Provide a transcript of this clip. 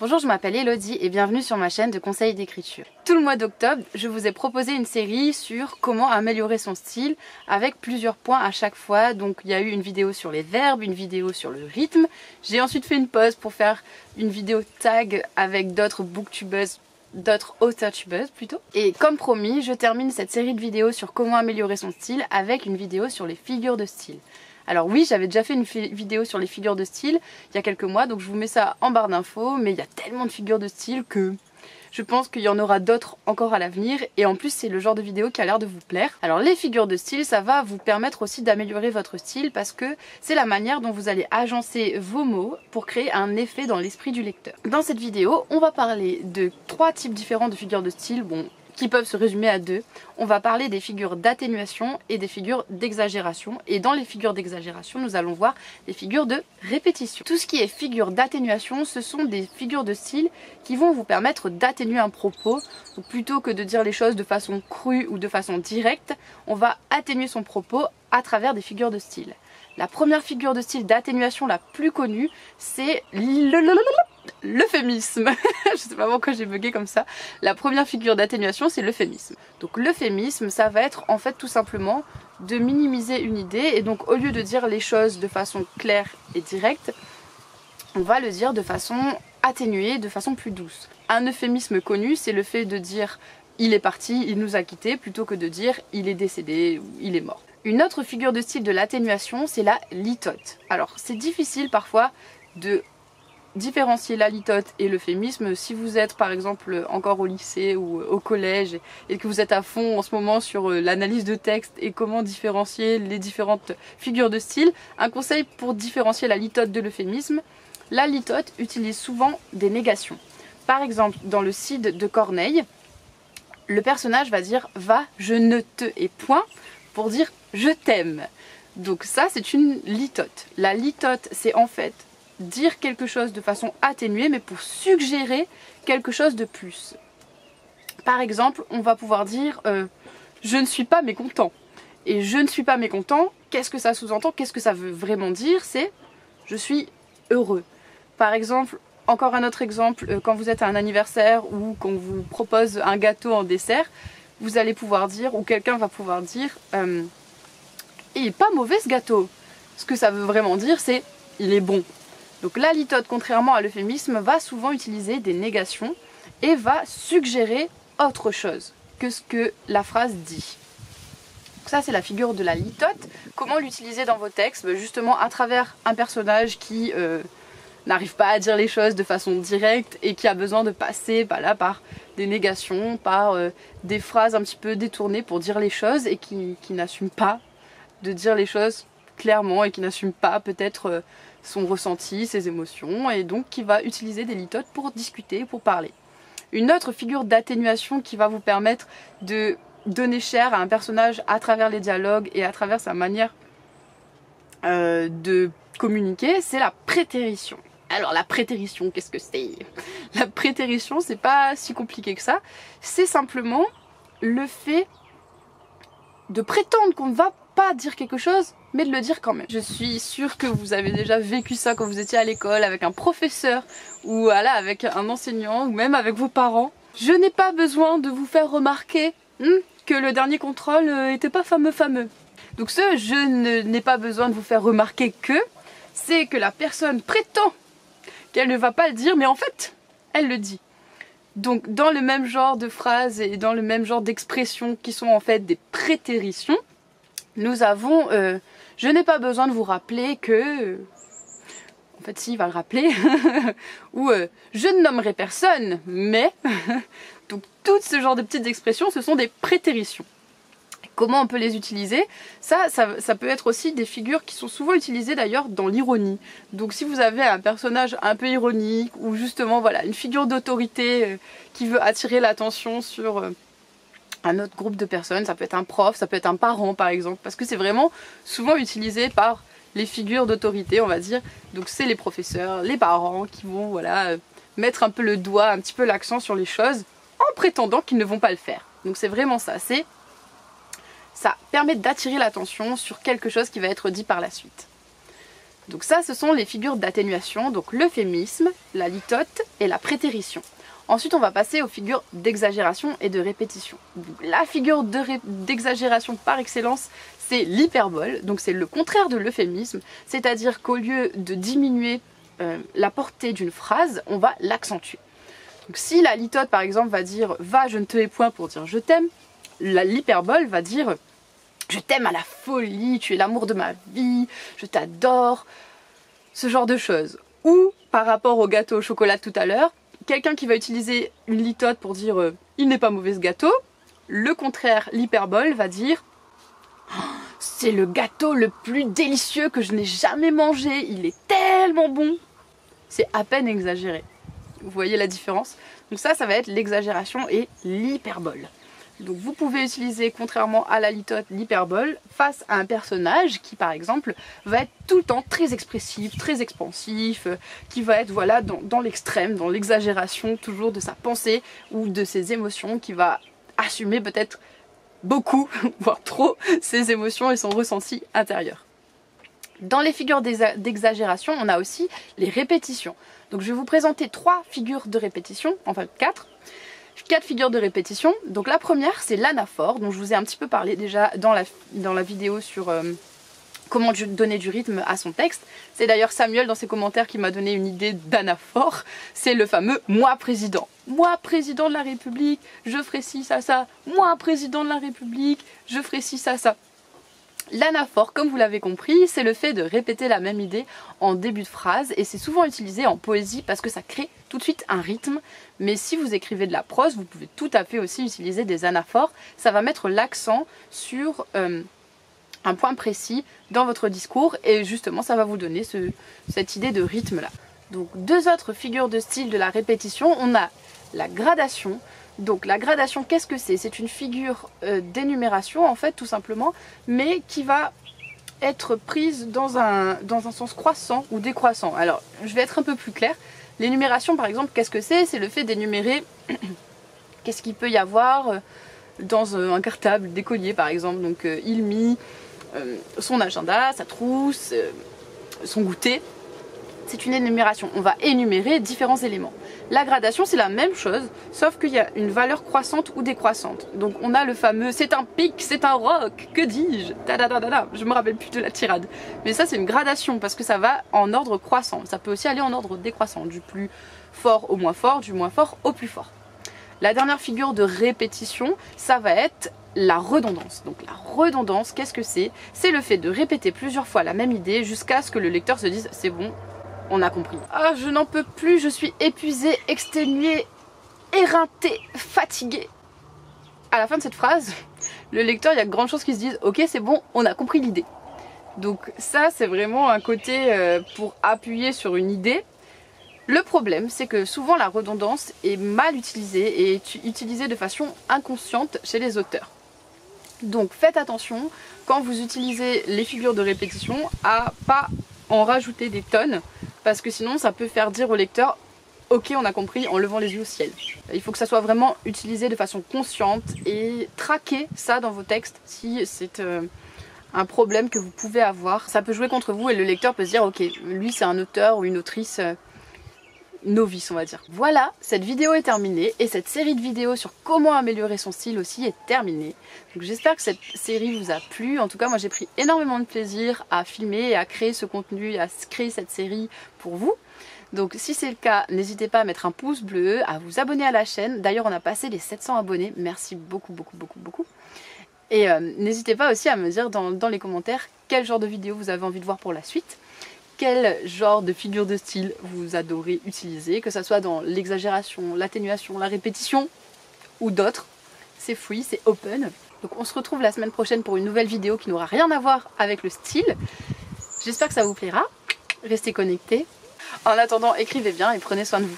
Bonjour, je m'appelle Elodie et bienvenue sur ma chaîne de conseils d'écriture. Tout le mois d'octobre, je vous ai proposé une série sur comment améliorer son style avec plusieurs points à chaque fois. Donc il y a eu une vidéo sur les verbes, une vidéo sur le rythme. J'ai ensuite fait une pause pour faire une vidéo tag avec d'autres booktubeuses, d'autres authortubeuses plutôt. Et comme promis, je termine cette série de vidéos sur comment améliorer son style avec une vidéo sur les figures de style. Alors oui, j'avais déjà fait une vidéo sur les figures de style il y a quelques mois, donc je vous mets ça en barre d'infos, mais il y a tellement de figures de style que je pense qu'il y en aura d'autres encore à l'avenir, et en plus c'est le genre de vidéo qui a l'air de vous plaire. Alors les figures de style, ça va vous permettre aussi d'améliorer votre style parce que c'est la manière dont vous allez agencer vos mots pour créer un effet dans l'esprit du lecteur. Dans cette vidéo, on va parler de 3 types différents de figures de style, qui peuvent se résumer à 2. On va parler des figures d'atténuation et des figures d'exagération. Et dans les figures d'exagération, nous allons voir les figures de répétition. Tout ce qui est figure d'atténuation, ce sont des figures de style qui vont vous permettre d'atténuer un propos. Donc plutôt que de dire les choses de façon crue ou de façon directe, on va atténuer son propos à travers des figures de style. La première figure de style d'atténuation la plus connue, c'est l'euphémisme. Je sais pas pourquoi j'ai bugué comme ça. La première figure d'atténuation, c'est l'euphémisme. Donc l'euphémisme, ça va être en fait tout simplement de minimiser une idée, et donc au lieu de dire les choses de façon claire et directe, on va le dire de façon atténuée, de façon plus douce. Un euphémisme connu, c'est le fait de dire il est parti, il nous a quittés, plutôt que de dire il est décédé ou il est mort. Une autre figure de style de l'atténuation, c'est la litote. Alors c'est difficile parfois de différencier la litote et l'euphémisme. Si vous êtes par exemple encore au lycée ou au collège et que vous êtes à fond en ce moment sur l'analyse de texte et comment différencier les différentes figures de style, un conseil pour différencier la litote de l'euphémisme: la litote utilise souvent des négations. Par exemple, dans le Cid de Corneille, le personnage va dire « va, je ne te » et point pour dire « je t'aime ». Donc ça, c'est une litote. La litote, c'est en fait dire quelque chose de façon atténuée, mais pour suggérer quelque chose de plus. Par exemple, on va pouvoir dire je ne suis pas mécontent. Et je ne suis pas mécontent, qu'est-ce que ça sous-entend? Qu'est-ce que ça veut vraiment dire? C'est je suis heureux. Par exemple, encore un autre exemple, quand vous êtes à un anniversaire ou qu'on vous propose un gâteau en dessert, vous allez pouvoir dire, ou quelqu'un va pouvoir dire il est pas mauvais ce gâteau. Ce que ça veut vraiment dire, c'est il est bon. Donc la litote, contrairement à l'euphémisme, va souvent utiliser des négations et va suggérer autre chose que ce que la phrase dit. Donc ça, c'est la figure de la litote. Comment l'utiliser dans vos textes? Justement à travers un personnage qui n'arrive pas à dire les choses de façon directe et qui a besoin de passer par des négations, par des phrases un petit peu détournées pour dire les choses, et qui n'assume pas de dire les choses clairement et qui n'assume pas peut-être son ressenti, ses émotions, et donc qui va utiliser des litotes pour discuter, pour parler. Une autre figure d'atténuation qui va vous permettre de donner chair à un personnage à travers les dialogues et à travers sa manière de communiquer, c'est la prétérition. Alors la prétérition, qu'est-ce que c'est? La prétérition, c'est pas si compliqué que ça, c'est simplement le fait de prétendre qu'on ne va pas dire quelque chose, mais de le dire quand même. Je suis sûre que vous avez déjà vécu ça quand vous étiez à l'école avec un professeur, ou voilà, avec un enseignant, ou même avec vos parents. Je n'ai pas besoin de vous faire remarquer que le dernier contrôle était pas fameux. Donc je n'ai pas besoin de vous faire remarquer que, c'est que la personne prétend qu'elle ne va pas le dire, mais en fait, elle le dit. Donc dans le même genre de phrases et dans le même genre d'expressions qui sont en fait des prétéritions, nous avons je n'ai pas besoin de vous rappeler que... En fait si, il va le rappeler. Ou je ne nommerai personne, mais... Donc tout ce genre de petites expressions, ce sont des prétéritions. Comment on peut les utiliser? Ça peut être aussi des figures qui sont souvent utilisées d'ailleurs dans l'ironie. Donc si vous avez un personnage un peu ironique, ou justement voilà, une figure d'autorité qui veut attirer l'attention sur un autre groupe de personnes, ça peut être un prof, ça peut être un parent par exemple, parce que c'est vraiment souvent utilisé par les figures d'autorité, on va dire. Donc c'est les professeurs, les parents qui vont voilà, mettre un peu le doigt, un petit peu l'accent sur les choses en prétendant qu'ils ne vont pas le faire. Donc c'est vraiment ça, ça permet d'attirer l'attention sur quelque chose qui va être dit par la suite. Donc ça, ce sont les figures d'atténuation, donc l'euphémisme, la litote et la prétérition. Ensuite, on va passer aux figures d'exagération et de répétition. Donc, la figure d'exagération par excellence, c'est l'hyperbole, donc c'est le contraire de l'euphémisme, c'est-à-dire qu'au lieu de diminuer la portée d'une phrase, on va l'accentuer. Donc si la litote par exemple va dire « va, je ne te hais point » pour dire « je t'aime », l'hyperbole va dire « je t'aime à la folie, tu es l'amour de ma vie, je t'adore », ce genre de choses. Ou par rapport au gâteau au chocolat tout à l'heure, quelqu'un qui va utiliser une litote pour dire « il n'est pas mauvais ce gâteau », le contraire, l'hyperbole, va dire oh, « c'est le gâteau le plus délicieux que je n'ai jamais mangé, il est tellement bon ». C'est à peine exagéré. Vous voyez la différence? Donc ça va être l'exagération et l'hyperbole. Donc vous pouvez utiliser, contrairement à la litote, l'hyperbole face à un personnage qui, par exemple, va être tout le temps très expressif, très expansif, qui va être voilà, dans l'extrême, dans l'exagération toujours de sa pensée ou de ses émotions, qui va assumer peut-être beaucoup, voire trop, ses émotions et son ressenti intérieur. Dans les figures d'exagération, on a aussi les répétitions. Donc je vais vous présenter 3 figures de répétition, enfin 4 figures de répétition. Donc la première, c'est l'anaphore, dont je vous ai un petit peu parlé déjà dans la vidéo sur comment donner du rythme à son texte. C'est d'ailleurs Samuel dans ses commentaires qui m'a donné une idée d'anaphore. C'est le fameux « moi président ». Moi président de la République, je ferai ci, ça, ça. Moi président de la République, je ferai ci, ça, ça. L'anaphore, comme vous l'avez compris, c'est le fait de répéter la même idée en début de phrase et c'est souvent utilisé en poésie parce que ça crée tout de suite un rythme. Mais si vous écrivez de la prose, vous pouvez tout à fait aussi utiliser des anaphores. Ça va mettre l'accent sur un point précis dans votre discours et justement ça va vous donner cette idée de rythme là. Donc 2 autres figures de style de la répétition, on a la gradation. Donc la gradation, qu'est-ce que c'est? C'est une figure d'énumération en fait tout simplement, mais qui va être prise dans un sens croissant ou décroissant. Alors je vais être un peu plus claire. L'énumération par exemple, qu'est-ce que c'est? C'est le fait d'énumérer qu'est-ce qu'il peut y avoir dans un cartable d'écolier par exemple. Donc il mit son agenda, sa trousse, son goûter. C'est une énumération. On va énumérer différents éléments. La gradation, c'est la même chose, sauf qu'il y a une valeur croissante ou décroissante. Donc on a le fameux « c'est un pic, c'est un roc, que dis-je » je me rappelle plus de la tirade. Mais ça, c'est une gradation, parce que ça va en ordre croissant. Ça peut aussi aller en ordre décroissant, du plus fort au moins fort, du moins fort au plus fort. La dernière figure de répétition, ça va être la redondance. Donc la redondance, qu'est-ce que c'est? C'est le fait de répéter plusieurs fois la même idée jusqu'à ce que le lecteur se dise « c'est bon ». On a compris. Ah, je n'en peux plus, je suis épuisée, exténuée, éreintée, fatiguée. À la fin de cette phrase, le lecteur, il y a de grandes chances qu'il se dise « ok, c'est bon, on a compris l'idée ». Donc ça, c'est vraiment un côté pour appuyer sur une idée. Le problème, c'est que souvent la redondance est mal utilisée et est utilisée de façon inconsciente chez les auteurs. Donc faites attention, quand vous utilisez les figures de répétition, à pas en rajouter des tonnes, parce que sinon ça peut faire dire au lecteur ok, on a compris, en levant les yeux au ciel. Il faut que ça soit vraiment utilisé de façon consciente et traquer ça dans vos textes si c'est un problème que vous pouvez avoir. Ça peut jouer contre vous et le lecteur peut se dire ok, lui c'est un auteur ou une autrice novice, on va dire. Voilà, cette vidéo est terminée et cette série de vidéos sur comment améliorer son style aussi est terminée. Donc j'espère que cette série vous a plu. En tout cas, moi j'ai pris énormément de plaisir à filmer et à créer ce contenu, à créer cette série pour vous. Donc si c'est le cas, n'hésitez pas à mettre un pouce bleu, à vous abonner à la chaîne. D'ailleurs, on a passé les 700 abonnés. Merci beaucoup, beaucoup, beaucoup, beaucoup. Et n'hésitez pas aussi à me dire dans les commentaires quel genre de vidéo vous avez envie de voir pour la suite. Quel genre de figure de style vous adorez utiliser, que ce soit dans l'exagération, l'atténuation, la répétition ou d'autres. C'est free, c'est open. Donc on se retrouve la semaine prochaine pour une nouvelle vidéo qui n'aura rien à voir avec le style. J'espère que ça vous plaira. Restez connectés. En attendant, écrivez bien et prenez soin de vous.